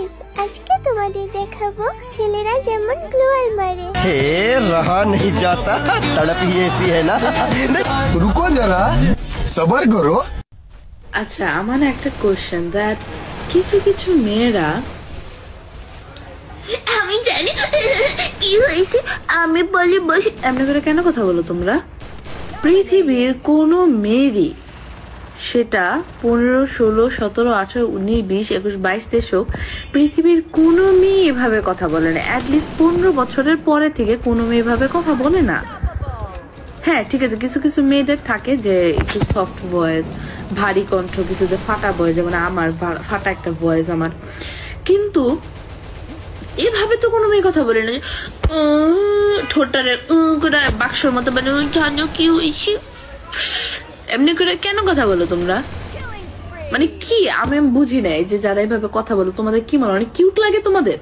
Guys আজকে তোমাদের দেখাবো ছেলেরা যেমন গ্লোয়াল মারে। हे रहा नहीं जाता तड़प ही ऐसी है ना। रुको जरा सबर करो। আচ্ছা আমার একটা কোশ্চেন দ্যাট কিছু কিছু মেয়েরা আমি জানি কি হয়েছে, আমি বলি বসে। এমনি করে কেন কথা বলো তোমরা? পৃথিবীর কোনো মেয়েরই, সেটা 15, 16, 17, 18, 19, 20, 21, 22, 23 হোক, পৃথিবীর কোনো মেয়ে এভাবে কথা বলে না। অ্যাটলিস্ট 15 বছরের পরে থেকে কোনো মেয়ে এভাবে কথা বলে না। হ্যাঁ ঠিক আছে, কিছু কিছু মেয়েদের থাকে যে একটু সফট ভয়েস, ভারী কণ্ঠ, কিছুদের ফাটা ভয়েস, যেমন আমার ফাটা একটা ভয়েস আমার, কিন্তু এভাবে তো কোনো মেয়ে কথা বলে না। ঠোঁটারে করে বাক্সর মতো মানে জানো কি হয়েছে, এমনি করে কেন কথা বলো তোমরা? মানে কি আমি বুঝি নাই যে যারা এভাবে কথা বলো তোমাদের কি মনে হয় কিউট লাগে তোমাদের?